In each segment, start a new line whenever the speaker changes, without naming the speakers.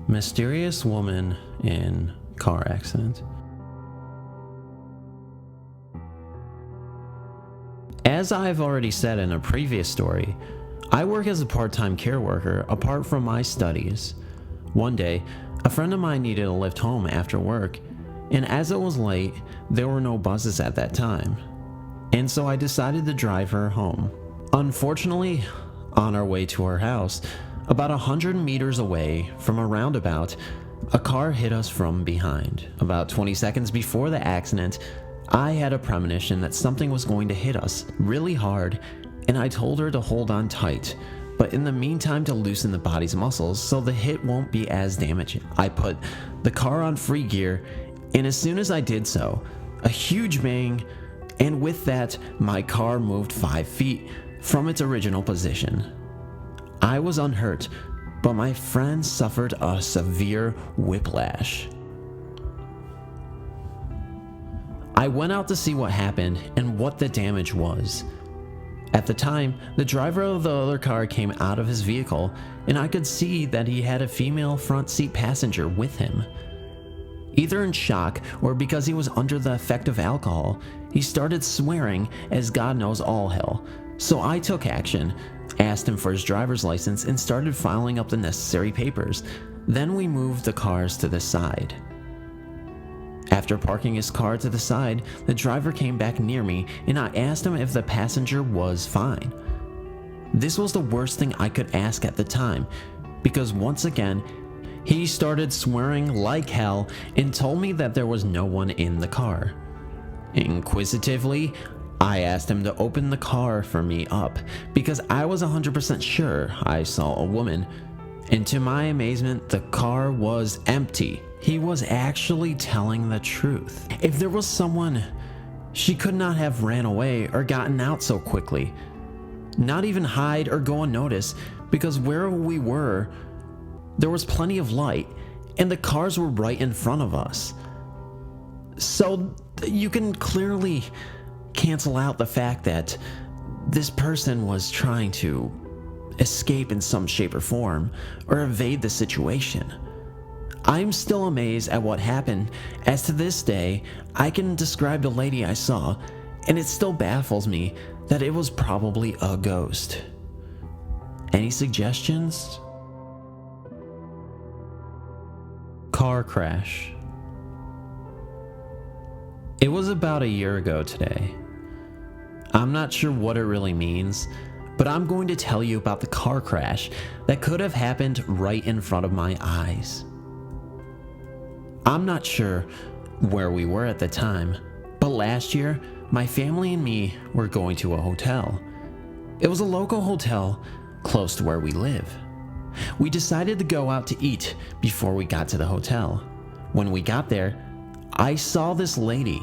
Mysterious woman in car accident. As I've already said in a previous story, I work as a part-time care worker apart from my studies. One day, a friend of mine needed a lift home after work, and as it was late, there were no buses at that time, and so I decided to drive her home. Unfortunately, on our way to her house, about 100 meters away from a roundabout, a car hit us from behind. About 20 seconds before the accident, I had a premonition that something was going to hit us really hard, and I told her to hold on tight, but in the meantime to loosen the body's muscles so the hit won't be as damaging. I put the car on free gear, and as soon as I did so, a huge bang, and with that, my car moved 5 feet from its original position. I was unhurt, but my friend suffered a severe whiplash. I went out to see what happened and what the damage was. At the time, the driver of the other car came out of his vehicle, and I could see that he had a female front seat passenger with him. Either in shock or because he was under the effect of alcohol, he started swearing as God knows all hell. So I took action, asked him for his driver's license, and started filing up the necessary papers. Then we moved the cars to the side. After parking his car to the side, the driver came back near me, and I asked him if the passenger was fine. This was the worst thing I could ask at the time, because once again, he started swearing like hell and told me that there was no one in the car. Inquisitively, I asked him to open the car for me up because I was 100% sure I saw a woman, and to my amazement, the car was empty. He was actually telling the truth. If there was someone, she could not have ran away or gotten out so quickly. Not even hide or go unnoticed, because where we were, there was plenty of light and the cars were right in front of us. So you can clearly cancel out the fact that this person was trying to escape in some shape or form or evade the situation. I'm still amazed at what happened, as to this day I can describe the lady I saw, and it still baffles me that it was probably a ghost. Any suggestions? Car crash. It was about a year ago today. I'm not sure what it really means, but I'm going to tell you about the car crash that could have happened right in front of my eyes. I'm not sure where we were at the time, but last year, my family and me were going to a hotel. It was a local hotel close to where we live. We decided to go out to eat before we got to the hotel. When we got there, I saw this lady.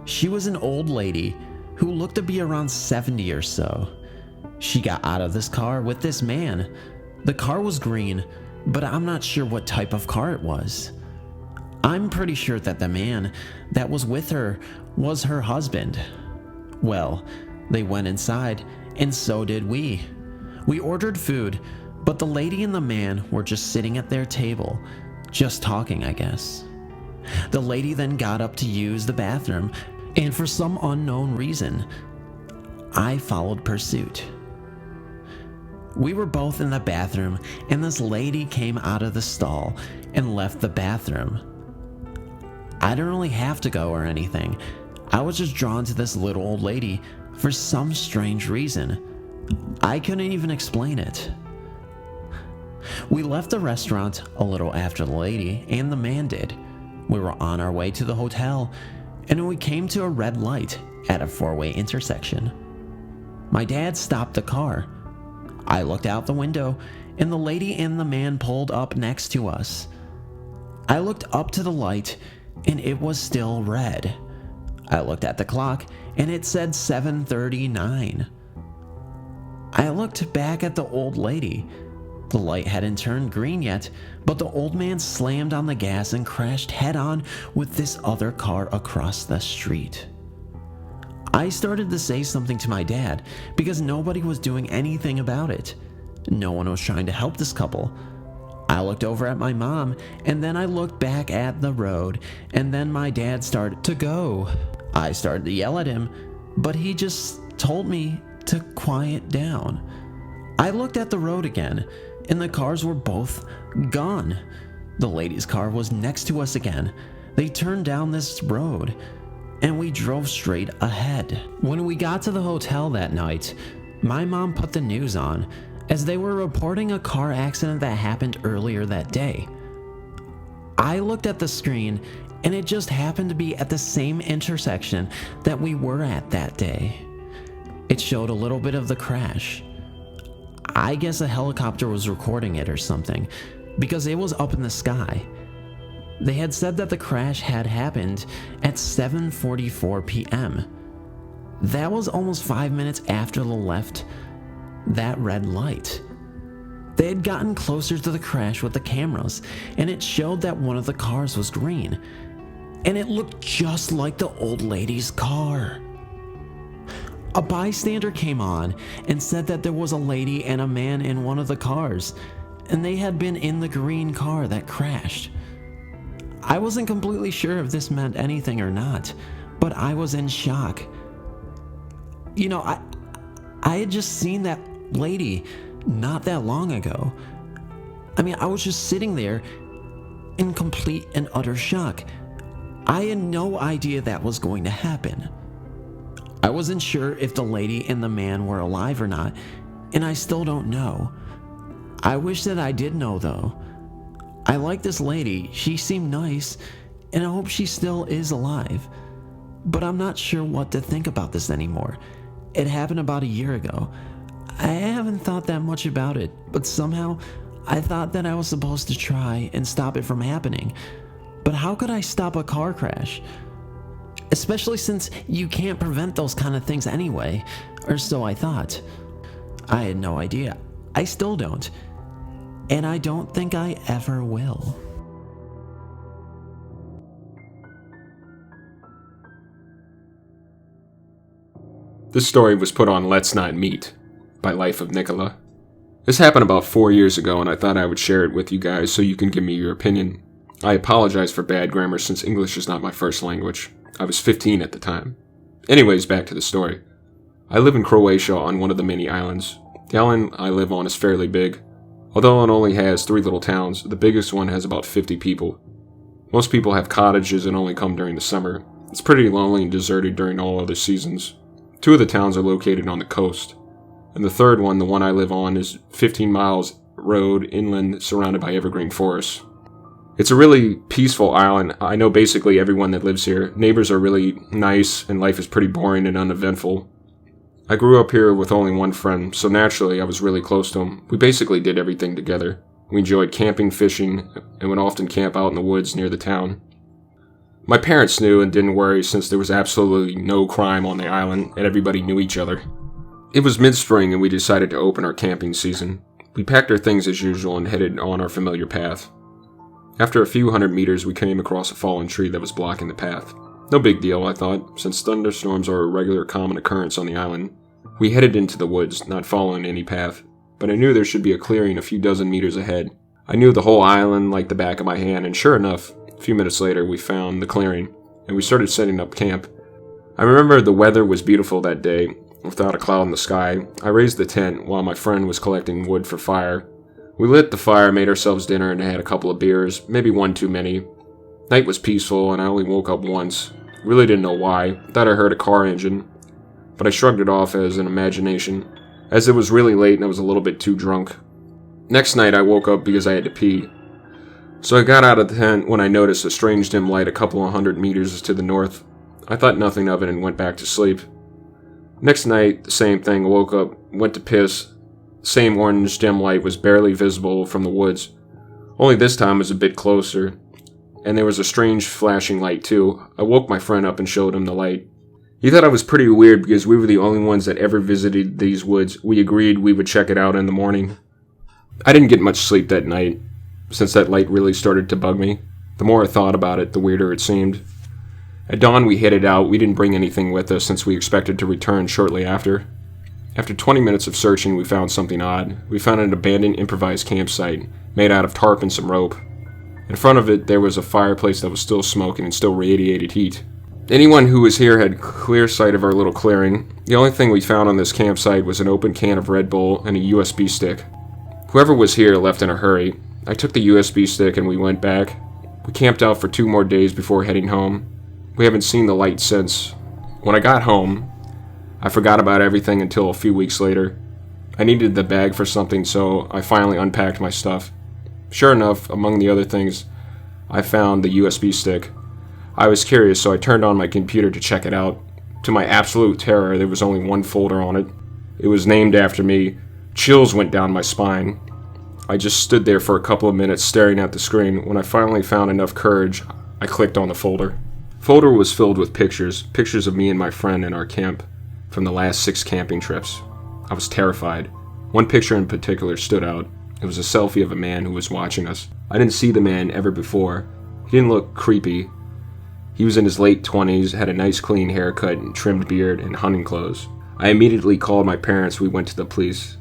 She was an old lady who looked to be around 70 or so. She got out of this car with this man. The car was green, but I'm not sure what type of car it was. I'm pretty sure that the man that was with her was her husband. Well, they went inside, and so did we. We ordered food, but the lady and the man were just sitting at their table, just talking, I guess. The lady then got up to use the bathroom, and for some unknown reason, I followed pursuit. We were both in the bathroom, and this lady came out of the stall and left the bathroom. I didn't really have to go or anything. I was just drawn to this little old lady for some strange reason. I couldn't even explain it. We left the restaurant a little after the lady and the man did. We were on our way to the hotel, and we came to a red light at a four-way intersection. My dad stopped the car. I looked out the window, and the lady and the man pulled up next to us. I looked up to the light, and it was still red. I looked at the clock, and it said 7:39. I looked back at the old lady. The light hadn't turned green yet, but the old man slammed on the gas and crashed head-on with this other car across the street. I started to say something to my dad because nobody was doing anything about it. No one was trying to help this couple. I looked over at my mom, and then I looked back at the road, and then my dad started to go. I started to yell at him, but he just told me to quiet down. I looked at the road again, and the cars were both gone. The lady's car was next to us again. They turned down this road, and we drove straight ahead. When we got to the hotel that night, my mom put the news on, as they were reporting a car accident that happened earlier that day. I looked at the screen, and it just happened to be at the same intersection that we were at that day. It showed a little bit of the crash. I guess a helicopter was recording it or something, because it was up in the sky. They had said that the crash had happened at 7:44 p.m. That was almost 5 minutes after they left that red light. They had gotten closer to the crash with the cameras, and it showed that one of the cars was green, and it looked just like the old lady's car. A bystander came on and said that there was a lady and a man in one of the cars, and they had been in the green car that crashed. I wasn't completely sure if this meant anything or not, but I was in shock. You know, I had just seen that lady not that long ago. I mean, I was just sitting there in complete and utter shock. I had no idea that was going to happen. I wasn't sure if the lady and the man were alive or not, and I still don't know. I wish that I did know, though. I like this lady. She seemed nice, and I hope she still is alive. But I'm not sure what to think about this anymore. It happened about a year ago. I haven't thought that much about it, but somehow I thought that I was supposed to try and stop it from happening. But how could I stop a car crash? Especially since you can't prevent those kind of things anyway, or so I thought. I had no idea. I still don't. And I don't think I ever will.
This story was put on Let's Not Meet by Life of Nicola. This happened about 4 years ago, and I thought I would share it with you guys so you can give me your opinion. I apologize for bad grammar since English is not my first language. I was 15 at the time. Anyways, back to the story. I live in Croatia on one of the many islands. The island I live on is fairly big. Although it only has 3 little towns, the biggest one has about 50 people. Most people have cottages and only come during the summer. It's pretty lonely and deserted during all other seasons. 2 of the towns are located on the coast. And the third one, the one I live on, is 15 miles road inland surrounded by evergreen forests. It's a really peaceful island. I know basically everyone that lives here. Neighbors are really nice and life is pretty boring and uneventful. I grew up here with only one friend, so naturally I was really close to him. We basically did everything together. We enjoyed camping, fishing, and would often camp out in the woods near the town. My parents knew and didn't worry since there was absolutely no crime on the island and everybody knew each other. It was mid-spring and we decided to open our camping season. We packed our things as usual and headed on our familiar path. After a few hundred meters, we came across a fallen tree that was blocking the path. No big deal, I thought, since thunderstorms are a regular common occurrence on the island. We headed into the woods, not following any path, but I knew there should be a clearing a few dozen meters ahead. I knew the whole island like the back of my hand, and sure enough, a few minutes later we found the clearing, and we started setting up camp. I remember the weather was beautiful that day, without a cloud in the sky. I raised the tent while my friend was collecting wood for fire. We lit the fire, made ourselves dinner, and had a couple of beers, maybe one too many. Night was peaceful, and I only woke up once. Really didn't know why. Thought I heard a car engine, but I shrugged it off as an imagination, as it was really late and I was a little bit too drunk. Next night I woke up because I had to pee. So I got out of the tent when I noticed a strange dim light a couple of 100 meters to the north. I thought nothing of it and went back to sleep. Next night, the same thing. I woke up, went to piss. Same orange dim light was barely visible from the woods. Only this time was a bit closer. And there was a strange flashing light too. I woke my friend up and showed him the light. He thought I was pretty weird because we were the only ones that ever visited these woods. We agreed we would check it out in the morning. I didn't get much sleep that night, since that light really started to bug me. The more I thought about it, the weirder it seemed. At dawn we headed out. We didn't bring anything with us since we expected to return shortly after. After 20 minutes of searching, we found something odd. We found an abandoned improvised campsite made out of tarp and some rope. In front of it, there was a fireplace that was still smoking and still radiated heat. Anyone who was here had clear sight of our little clearing. The only thing we found on this campsite was an open can of Red Bull and a USB stick. Whoever was here left in a hurry. I took the USB stick and we went back. We camped out for 2 more days before heading home. We haven't seen the light since. When I got home, I forgot about everything until a few weeks later. I needed the bag for something, so I finally unpacked my stuff. Sure enough, among the other things, I found the USB stick. I was curious, so I turned on my computer to check it out. To my absolute terror, there was only one folder on it. It was named after me. Chills went down my spine. I just stood there for a couple of minutes staring at the screen. When I finally found enough courage, I clicked on the folder. The folder was filled with pictures of me and my friend in our camp from the last 6 camping trips. I was terrified. One picture in particular stood out. It was a selfie of a man who was watching us. I didn't see the man ever before. He didn't look creepy. He was in his late 20s, had a nice clean haircut and trimmed beard and hunting clothes. I immediately called my parents. We went to the police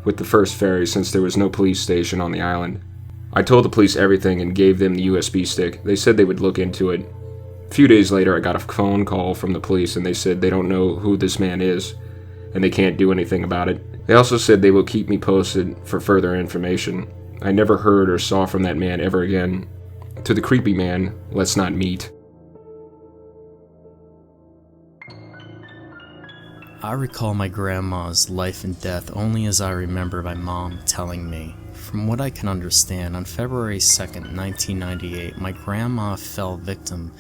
with the first ferry since there was no police station on the island. I told the police everything and gave them the USB stick. They said they would look into it. A few days later, I got a phone call from the police and they said they don't know who this man is and they can't do anything about it. They also said they will keep me posted for further information. I never heard or saw from that man ever again. To the creepy man, let's not meet.
I recall my grandma's life and death only as I remember my mom telling me. From what I can understand, on February 2nd, 1998, my grandma fell victim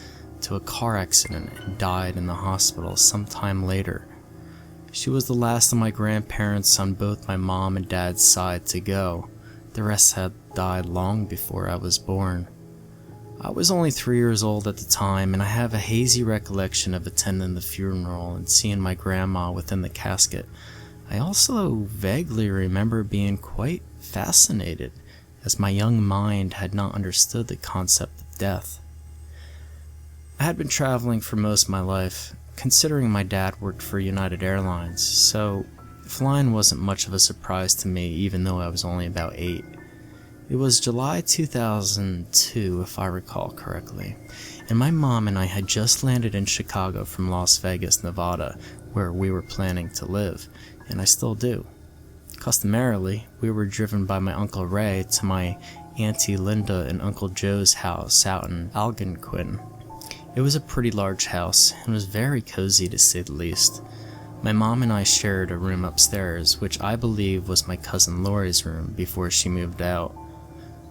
to a car accident and died in the hospital sometime later. She was the last of my grandparents on both my mom and dad's side to go. The rest had died long before I was born. I was only 3 years old at the time, and I have a hazy recollection of attending the funeral and seeing my grandma within the casket. I also vaguely remember being quite fascinated, as my young mind had not understood the concept of death. I had been traveling for most of my life, considering my dad worked for United Airlines, so flying wasn't much of a surprise to me even though I was only about 8. It was July 2002, if I recall correctly, and my mom and I had just landed in Chicago from Las Vegas, Nevada, where we were planning to live, and I still do. Customarily, we were driven by my Uncle Ray to my Auntie Linda and Uncle Joe's house out in Algonquin. It was a pretty large house, and was very cozy to say the least. My mom and I shared a room upstairs, which I believe was my cousin Lori's room before she moved out.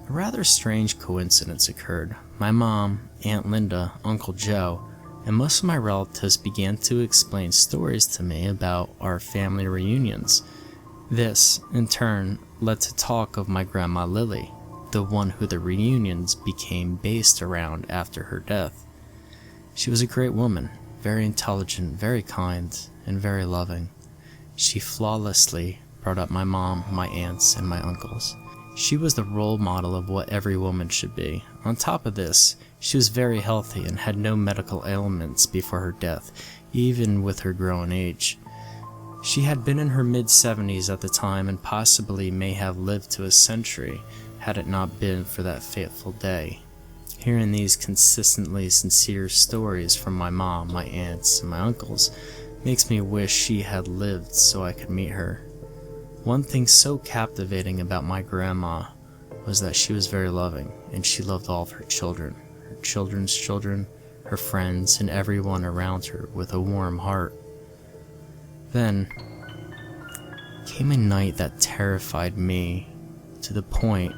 A rather strange coincidence occurred. My mom, Aunt Linda, Uncle Joe, and most of my relatives began to explain stories to me about our family reunions. This, in turn, led to talk of my Grandma Lily, the one who the reunions became based around after her death. She was a great woman, very intelligent, very kind, and very loving. She flawlessly brought up my mom, my aunts, and my uncles. She was the role model of what every woman should be. On top of this, she was very healthy and had no medical ailments before her death, even with her growing age. She had been in her mid-70s at the time and possibly may have lived to a century had it not been for that fateful day. Hearing these consistently sincere stories from my mom, my aunts, and my uncles makes me wish she had lived so I could meet her. One thing so captivating about my grandma was that she was very loving, and she loved all of her children, her children's children, her friends, and everyone around her with a warm heart. Then came a night that terrified me to the point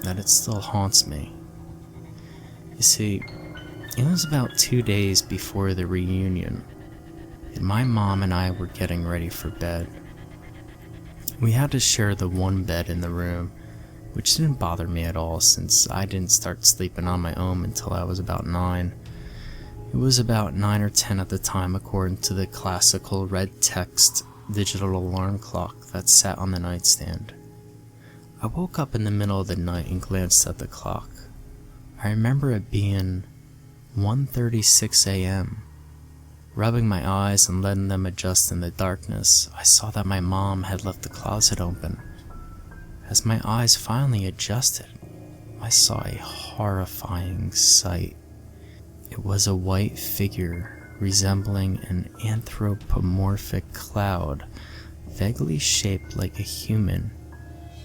that it still haunts me. You see, it was about 2 days before the reunion, and my mom and I were getting ready for bed. We had to share the one bed in the room, which didn't bother me at all since I didn't start sleeping on my own until I was about 9. It was about 9 or 10 at the time according to the classical red text digital alarm clock that sat on the nightstand. I woke up in the middle of the night and glanced at the clock. I remember it being 1:36 a.m. Rubbing my eyes and letting them adjust in the darkness, I saw that my mom had left the closet open. As my eyes finally adjusted, I saw a horrifying sight. It was a white figure resembling an anthropomorphic cloud, vaguely shaped like a human,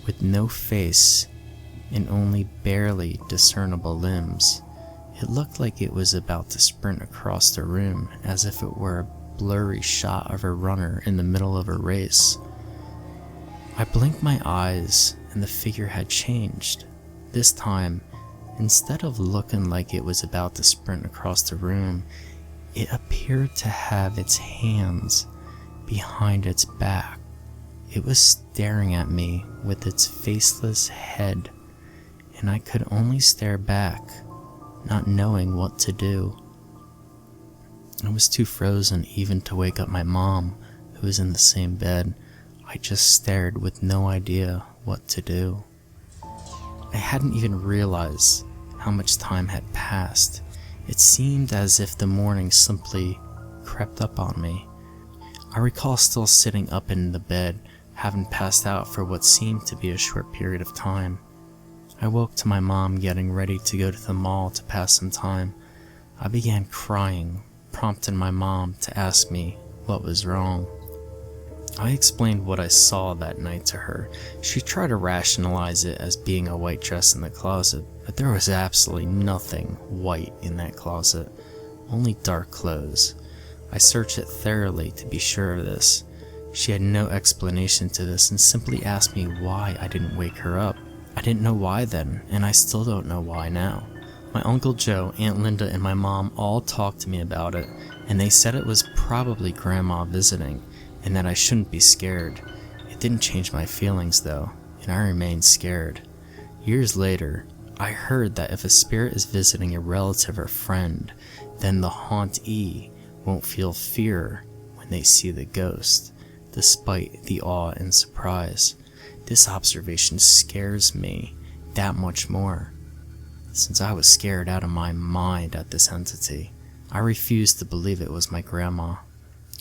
with no face and only barely discernible limbs. It looked like it was about to sprint across the room, as if it were a blurry shot of a runner in the middle of a race. I blinked my eyes, and the figure had changed. This time, instead of looking like it was about to sprint across the room, it appeared to have its hands behind its back. It was staring at me with its faceless head, and I could only stare back, not knowing what to do. I was too frozen even to wake up my mom, who was in the same bed. I just stared with no idea what to do. I hadn't even realized how much time had passed. It seemed as if the morning simply crept up on me. I recall still sitting up in the bed, having passed out for what seemed to be a short period of time. I woke to my mom getting ready to go to the mall to pass some time. I began crying, prompting my mom to ask me what was wrong. I explained what I saw that night to her. She tried to rationalize it as being a white dress in the closet, but there was absolutely nothing white in that closet, only dark clothes. I searched it thoroughly to be sure of this. She had no explanation to this and simply asked me why I didn't wake her up. I didn't know why then, and I still don't know why now. My Uncle Joe, Aunt Linda, and my mom all talked to me about it, and they said it was probably Grandma visiting, and that I shouldn't be scared. It didn't change my feelings though, and I remained scared. Years later, I heard that if a spirit is visiting a relative or friend, then the hauntee won't feel fear when they see the ghost, despite the awe and surprise. This observation scares me that much more, since I was scared out of my mind at this entity. I refused to believe it was my grandma.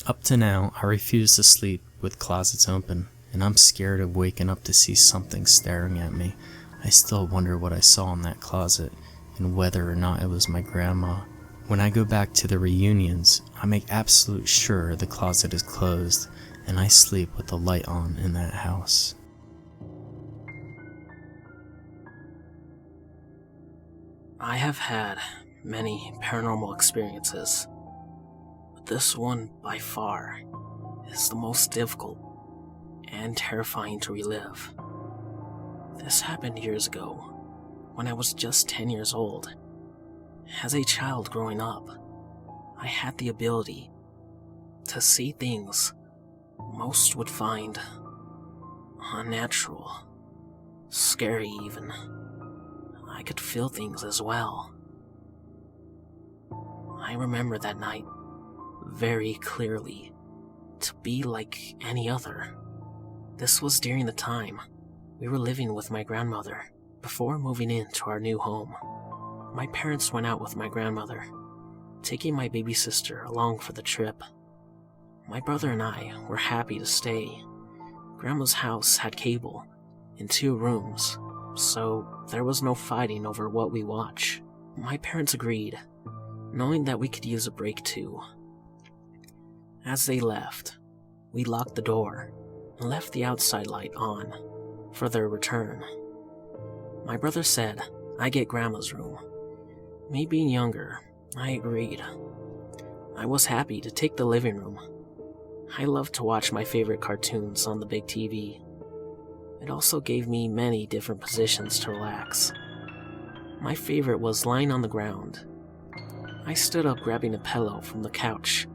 Up to now, I refuse to sleep with closets open, and I'm scared of waking up to see something staring at me. I still wonder what I saw in that closet, and whether or not it was my grandma. When I go back to the reunions, I make absolute sure the closet is closed, and I sleep with the light on in that house.
I have had many paranormal experiences, but this one by far is the most difficult and terrifying to relive. This happened years ago, when I was just 10 years old. As a child growing up, I had the ability to see things most would find unnatural, scary even. I could feel things as well. I remember that night very clearly, to be like any other. This was during the time we were living with my grandmother before moving into our new home. My parents went out with my grandmother, taking my baby sister along for the trip. My brother and I were happy to stay. Grandma's house had cable in 2 rooms, so there was no fighting over what we watch. My parents agreed, knowing that we could use a break too. As they left, we locked the door and left the outside light on for their return. My brother said I get Grandma's room. Me being younger, I agreed. I was happy to take the living room. I loved to watch my favorite cartoons on the big TV. It also gave me many different positions to relax. My favorite was lying on the ground. I stood up grabbing a pillow from the couch.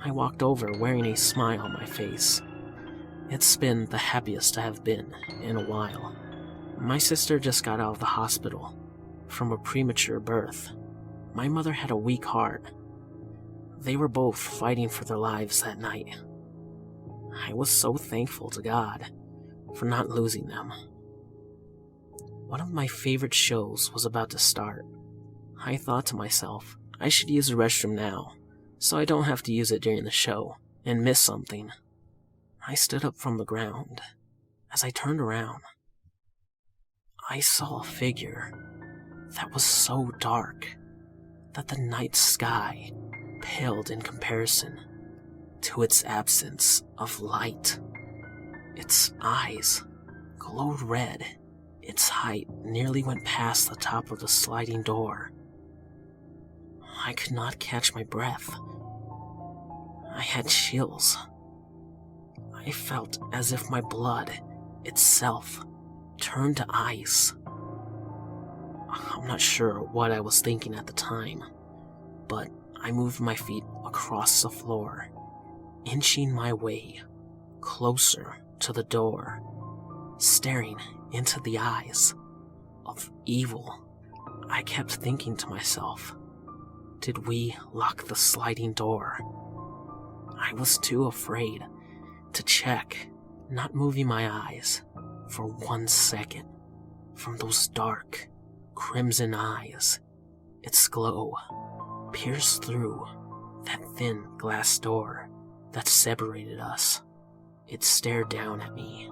I walked over wearing a smile on my face. It's been the happiest I have been in a while. My sister just got out of the hospital from a premature birth. My mother had a weak heart. They were both fighting for their lives that night. I was so thankful to God for not losing them. One of my favorite shows was about to start. I thought to myself, I should use the restroom now, so I don't have to use it during the show and miss something. I stood up from the ground. As I turned around, I saw a figure that was so dark that the night sky paled in comparison to its absence of light. Its eyes glowed red. Its height nearly went past the top of the sliding door. I could not catch my breath. I had chills. I felt as if my blood itself turned to ice. I'm not sure what I was thinking at the time, but I moved my feet across the floor, inching my way closer to the door, staring into the eyes of evil. I kept thinking to myself, did we lock the sliding door? I was too afraid to check, not moving my eyes for 1 second from those dark, crimson eyes. Its glow pierced through that thin glass door that separated us. It stared down at me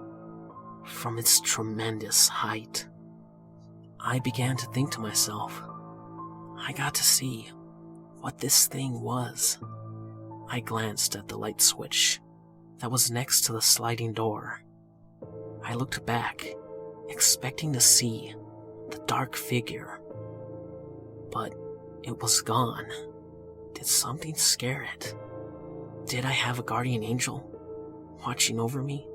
from its tremendous height. I began to think to myself, I got to see what this thing was. I glanced at the light switch that was next to the sliding door. I looked back, expecting to see the dark figure, but it was gone. Did something scare it? Did I have a guardian angel watching over me?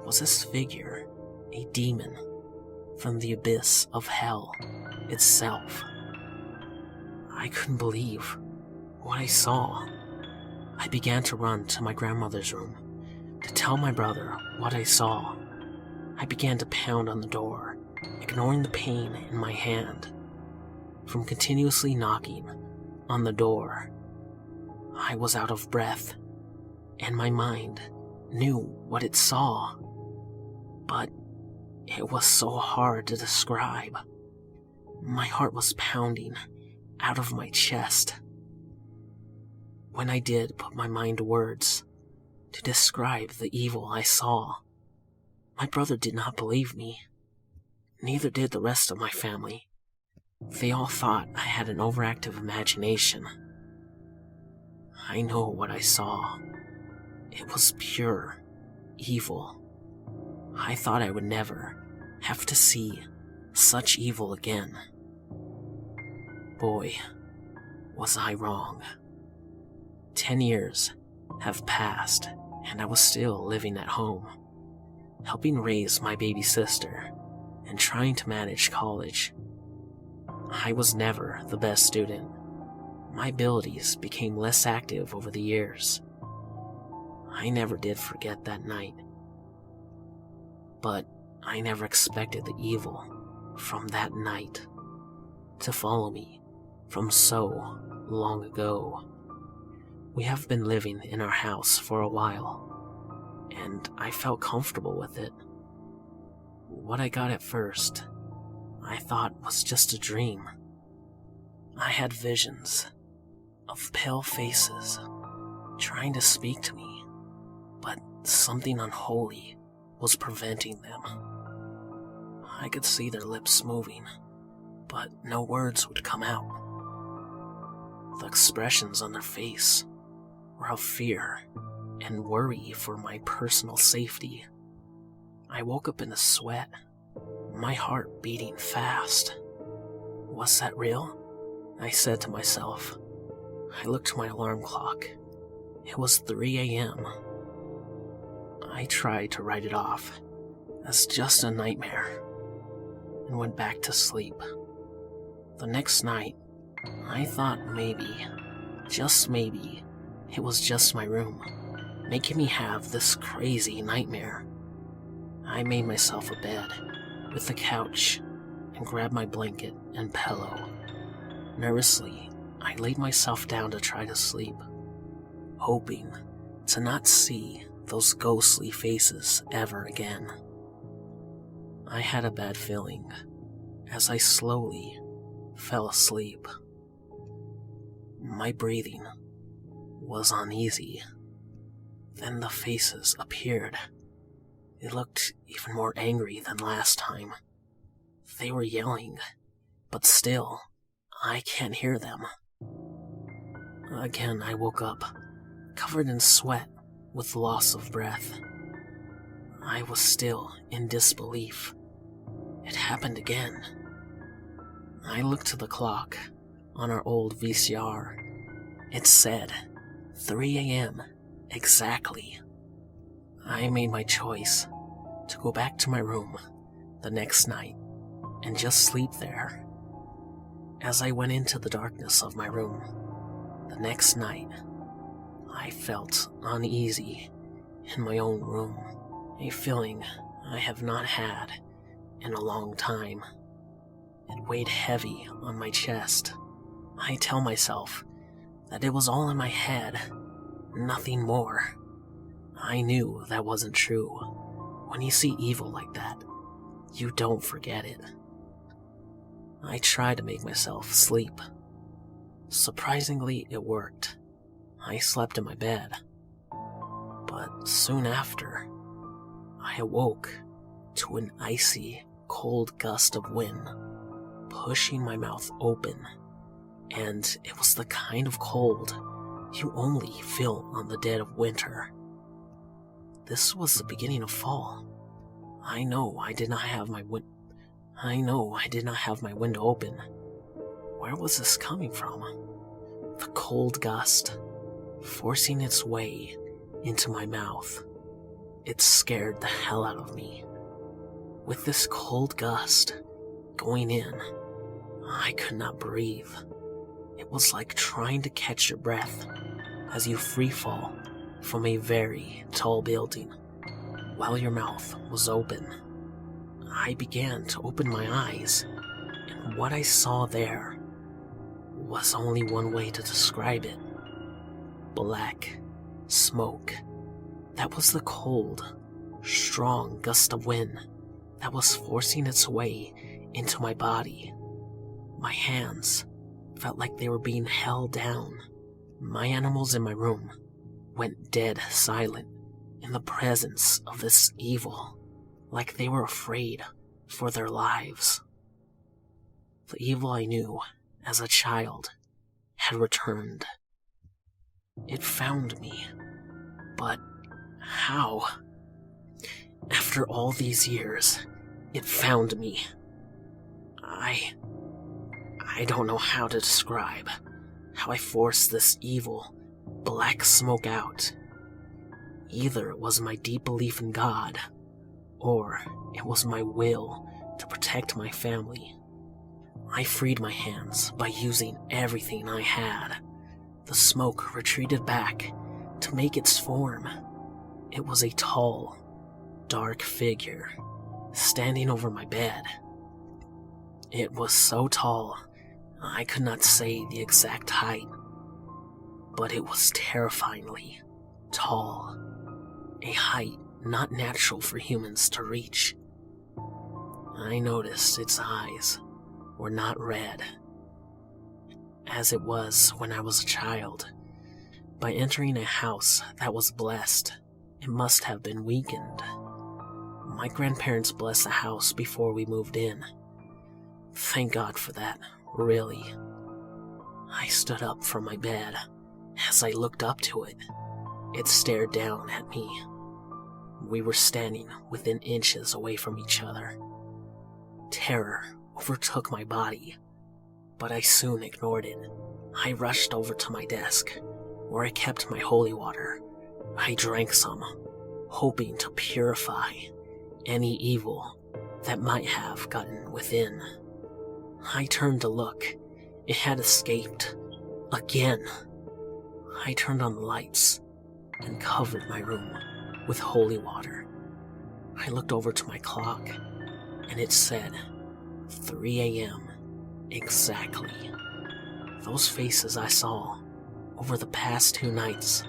Was this figure a demon from the abyss of hell itself? I couldn't believe what I saw. I began to run to my grandmother's room to tell my brother what I saw. I began to pound on the door, ignoring the pain in my hand from continuously knocking on the door. I was out of breath, and my mind knew what it saw, but it was so hard to describe. My heart was pounding out of my chest. When I did put my mind to words to describe the evil I saw, my brother did not believe me. Neither did the rest of my family. They all thought I had an overactive imagination. I know what I saw. It was pure evil. I thought I would never have to see such evil again. Boy, was I wrong. 10 years have passed, and I was still living at home, helping raise my baby sister and trying to manage college. I was never the best student. My abilities became less active over the years. I never did forget that night. But I never expected the evil from that night to follow me from so long ago. We have been living in our house for a while, and I felt comfortable with it. What I got at first, I thought was just a dream. I had visions of pale faces trying to speak to me, but something unholy was preventing them. I could see their lips moving, but no words would come out. The expressions on their face were of fear and worry for my personal safety. I woke up in a sweat, my heart beating fast. Was that real? I said to myself. I looked at my alarm clock. It was 3 a.m. I tried to write it off as just a nightmare and went back to sleep. The next night, I thought maybe, just maybe, it was just my room, making me have this crazy nightmare. I made myself a bed with a couch and grabbed my blanket and pillow. Nervously, I laid myself down to try to sleep, hoping to not see those ghostly faces ever again. I had a bad feeling as I slowly fell asleep. My breathing was uneasy. Then the faces appeared. They looked even more angry than last time. They were yelling, but still, I can't hear them. Again, I woke up, covered in sweat with loss of breath. I was still in disbelief. It happened again. I looked to the clock on our old VCR. It said 3 a.m. exactly. I made my choice to go back to my room the next night and just sleep there. As I went into the darkness of my room the next night, I felt uneasy in my own room, a feeling I have not had in a long time. It weighed heavy on my chest. I tell myself that it was all in my head, nothing more. I knew that wasn't true. When you see evil like that, you don't forget it. I tried to make myself sleep. Surprisingly, it worked. I slept in my bed. But soon after, I awoke to an icy, cold gust of wind pushing my mouth open, and it was the kind of cold you only feel on the dead of winter. This was the beginning of fall. I know I did not have my window open. Where was this coming from? The cold gust forcing its way into my mouth. It scared the hell out of me. With this cold gust going in, I could not breathe. It was like trying to catch your breath as you free fall from a very tall building while your mouth was open. I began to open my eyes, and what I saw there was only one way to describe it. Black smoke. That was the cold, strong gust of wind that was forcing its way into my body. My hands felt like they were being held down. My animals in my room went dead silent in the presence of this evil, like they were afraid for their lives. The evil I knew as a child had returned. It found me, but how? After all these years, it found me. I don't know how to describe how I forced this evil, black smoke out. Either it was my deep belief in God, or it was my will to protect my family. I freed my hands by using everything I had. The smoke retreated back to make its form. It was a tall, dark figure standing over my bed. It was so tall, I could not say the exact height, but it was terrifyingly tall, a height not natural for humans to reach. I noticed its eyes were not red, as it was when I was a child. By entering a house that was blessed, it must have been weakened. My grandparents blessed the house before we moved in. Thank God for that, really. I stood up from my bed. As I looked up to it, it stared down at me. We were standing within inches away from each other. Terror overtook my body, but I soon ignored it. I rushed over to my desk, where I kept my holy water. I drank some, hoping to purify any evil that might have gotten within. I turned to look. It had escaped. Again. I turned on the lights and covered my room with holy water. I looked over to my clock, and it said 3 a.m. exactly. Those faces I saw over the past 2 nights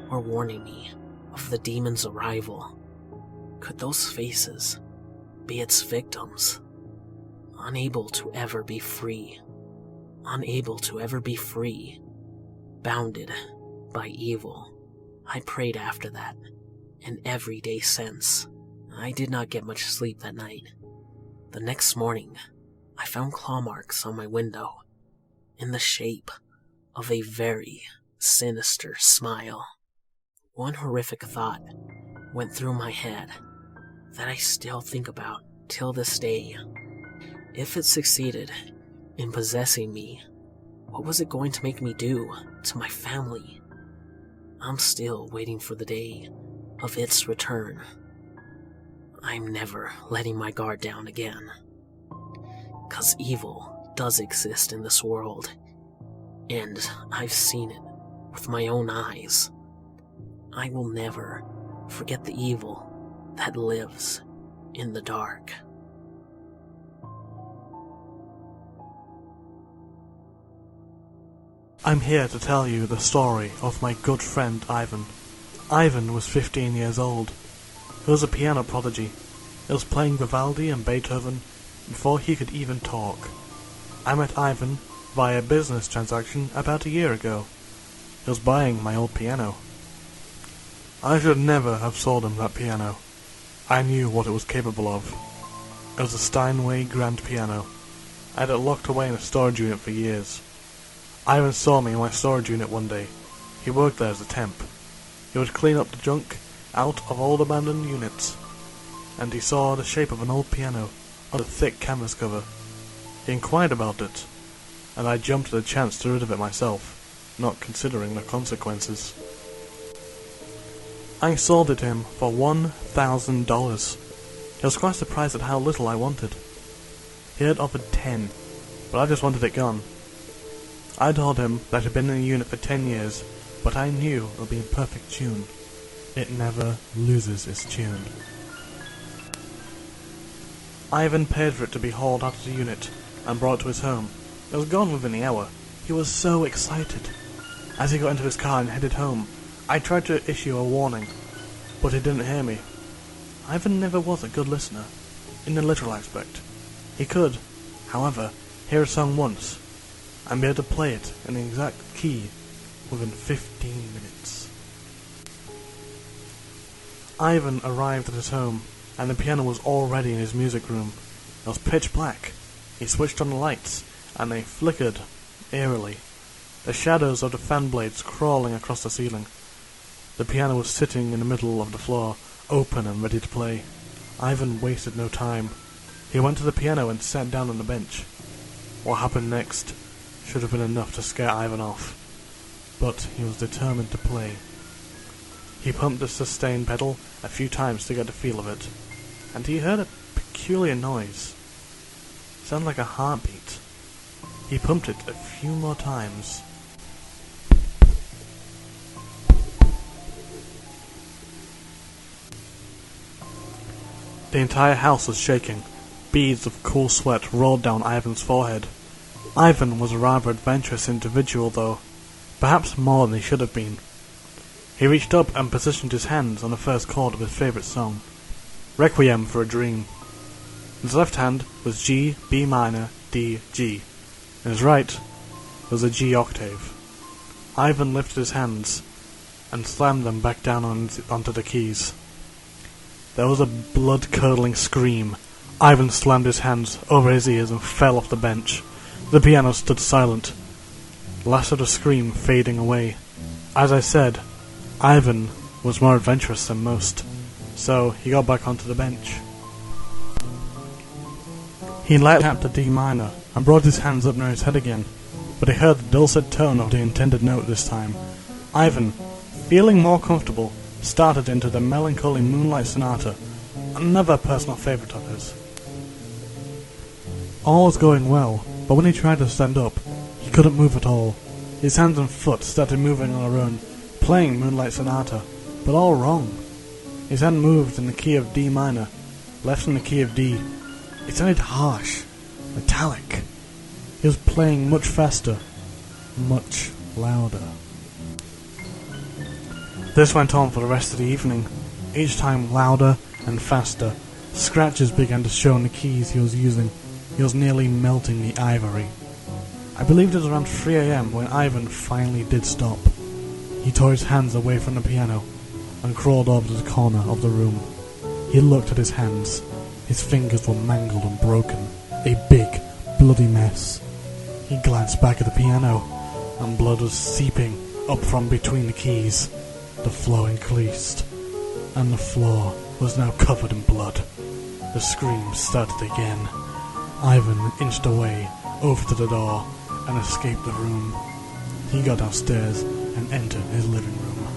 were warning me of the demon's arrival. Could those faces be its victims? Unable to ever be free, bounded by evil. I prayed after that, and every day since. I did not get much sleep that night. The next morning, I found claw marks on my window, in the shape of a very sinister smile. One horrific thought went through my head that I still think about till this day. If it succeeded in possessing me, what was it going to make me do to my family? I'm still waiting for the day of its return. I'm never letting my guard down again. 'Cause evil does exist in this world, and I've seen it with my own eyes. I will never forget the evil that lives in the dark.
I'm here to tell you the story of my good friend Ivan. Ivan was 15 years old. He was a piano prodigy. He was playing Vivaldi and Beethoven before he could even talk. I met Ivan via a business transaction about a year ago. He was buying my old piano. I should never have sold him that piano. I knew what it was capable of. It was a Steinway grand piano. I had it locked away in a storage unit for years. Ivan saw me in my storage unit one day. He worked there as a temp. He would clean up the junk out of old abandoned units, and he saw the shape of an old piano on a thick canvas cover. He inquired about it, and I jumped at the chance to get rid of it myself, not considering the consequences. I sold it to him for $1,000. He was quite surprised at how little I wanted. He had offered 10, but I just wanted it gone. I told him that it had been in the unit for 10 years, but I knew it would be in perfect tune. It never loses its tune. Ivan paid for it to be hauled out of the unit and brought to his home. It was gone within the hour. He was so excited. As he got into his car and headed home, I tried to issue a warning, but he didn't hear me. Ivan never was a good listener, in the literal aspect. He could, however, hear a song once, and be able to play it in the exact key within 15 minutes. Ivan arrived at his home, and the piano was already in his music room. It was pitch black. He switched on the lights, and they flickered eerily, the shadows of the fan blades crawling across the ceiling. The piano was sitting in the middle of the floor, open and ready to play. Ivan wasted no time. He went to the piano and sat down on the bench. What happened next should have been enough to scare Ivan off, but he was determined to play. He pumped the sustain pedal a few times to get the feel of it, and he heard a peculiar noise. It sounded like a heartbeat. He pumped it a few more times. The entire house was shaking. Beads of cool sweat rolled down Ivan's forehead. Ivan was a rather adventurous individual, though, perhaps more than he should have been. He reached up and positioned his hands on the first chord of his favourite song, Requiem for a Dream. In his left hand was G, B minor, D, G. In his right was a G octave. Ivan lifted his hands and slammed them back down onto the keys. There was a blood-curdling scream. Ivan slammed his hands over his ears and fell off the bench. The piano stood silent, the last of the scream fading away. As I said, Ivan was more adventurous than most, so he got back onto the bench. He lightly tapped the D minor and brought his hands up near his head again, but he heard the dulcet tone of the intended note this time. Ivan, feeling more comfortable, started into the melancholy Moonlight Sonata, another personal favourite of his. All was going well, but when he tried to stand up, he couldn't move at all. His hands and foot started moving on their own, playing Moonlight Sonata, but all wrong. His hand moved in the key of D minor, left in the key of D. It sounded harsh, metallic. He was playing much faster, much louder. This went on for the rest of the evening, each time louder and faster. Scratches began to show on the keys he was using. He was nearly melting the ivory. I believed it was around 3 AM when Ivan finally did stop. He tore his hands away from the piano and crawled over to the corner of the room. He looked at his hands. His fingers were mangled and broken, a big, bloody mess. He glanced back at the piano, and blood was seeping up from between the keys. The floor increased, and the floor was now covered in blood. The screams started again. Ivan inched away over to the door and escaped the room. He got downstairs and entered his living room.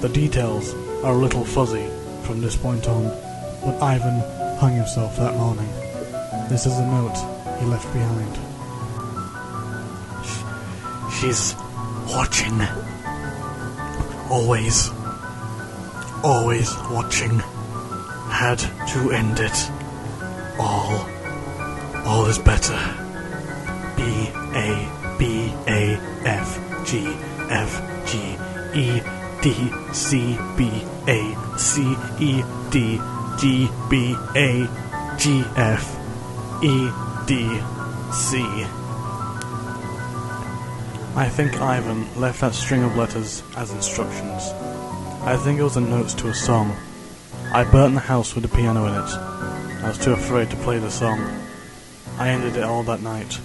The details are a little fuzzy from this point on, but Ivan hung himself that morning. This is a note he left behind. She's watching. Always watching. Had to end it. All is better. BABAFGFGEDCBAGFEDC. I think Ivan left that string of letters as instructions. I think it was the notes to a song. I burnt the house with the piano in it. I was too afraid to play the song. I ended it all that night.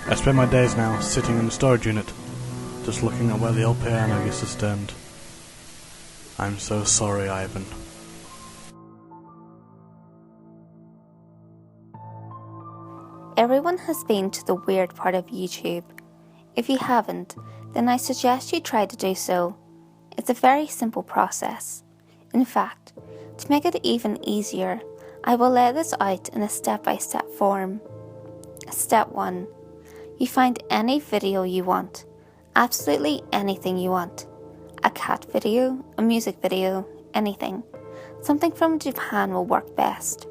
I spend my days now sitting in the storage unit, just looking at where the old piano used to stand. I'm so sorry, Ivan.
Everyone has been to the weird part of YouTube. If you haven't, then I suggest you try to do so. It's a very simple process. In fact, to make it even easier, I will lay this out in a step-by-step form. Step 1. You find any video you want. Absolutely anything you want. A cat video, a music video, anything. Something from Japan will work best.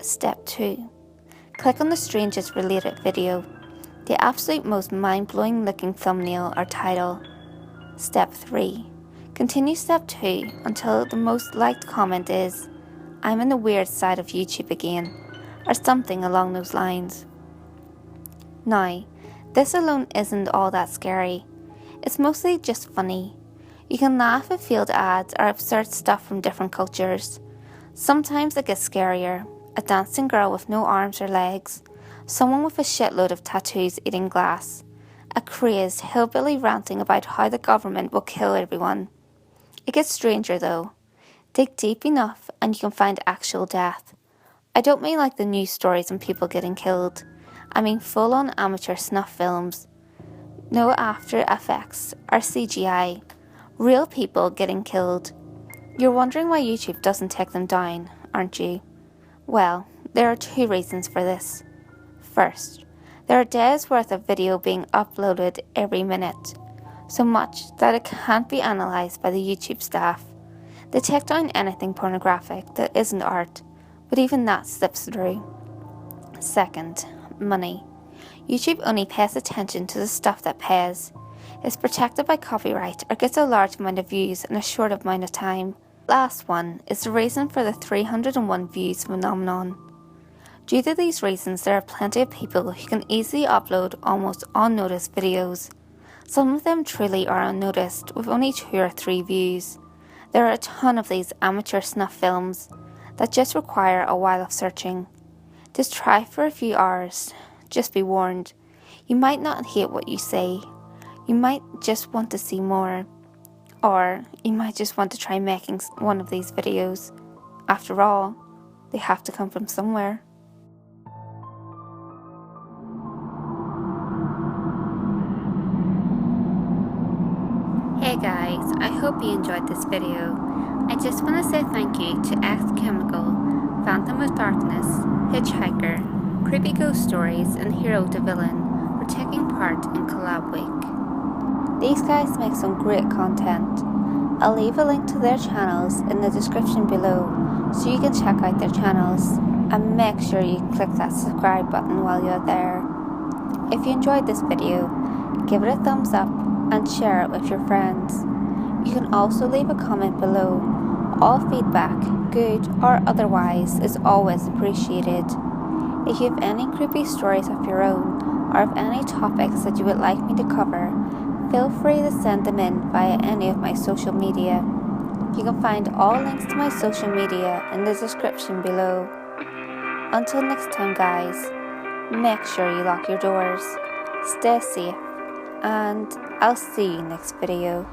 Step 2. Click on the strangest related video. The absolute most mind-blowing looking thumbnail or title. Step 3. Continue step 2 until the most liked comment is, "I'm in the weird side of YouTube again," or something along those lines. Now, this alone isn't all that scary. It's mostly just funny. You can laugh at failed ads or absurd stuff from different cultures. Sometimes it gets scarier. A dancing girl with no arms or legs. Someone with a shitload of tattoos eating glass. A crazed hillbilly ranting about how the government will kill everyone. It gets stranger though. Dig deep enough and you can find actual death. I don't mean like the news stories and people getting killed. I mean full-on amateur snuff films. No after effects or CGI. Real people getting killed. You're wondering why YouTube doesn't take them down, aren't you? Well, there are 2 reasons for this. First, there are days worth of video being uploaded every minute. So much that it can't be analysed by the YouTube staff. They take down anything pornographic that isn't art, but even that slips through. Second, money. YouTube only pays attention to the stuff that pays. It's protected by copyright or gets a large amount of views in a short amount of time. Last one is the reason for the 301 views phenomenon. Due to these reasons, there are plenty of people who can easily upload almost unnoticed videos. Some of them truly are unnoticed with only 2 or 3 views. There are a ton of these amateur snuff films that just require a while of searching. Just try for a few hours. Just be warned. You might not hate what you see. You might just want to see more. Or you might just want to try making one of these videos. After all, they have to come from somewhere. Hey guys, I hope you enjoyed this video. I just want to say thank you to Xth Chemical, PhantomOfDarkness, HitchHiker, CreepyGhostStories and HeroToVillain for taking part in Collab Week. These guys make some great content. I'll leave a link to their channels in the description below so you can check out their channels, and make sure you click that subscribe button while you're there. If you enjoyed this video, give it a thumbs up and share it with your friends. You can also leave a comment below. All feedback, good or otherwise, is always appreciated. If you have any creepy stories of your own, or of any topics that you would like me to cover, feel free to send them in via any of my social media. You can find all links to my social media in the description below. Until next time guys, make sure you lock your doors, stay safe, and I'll see you next video.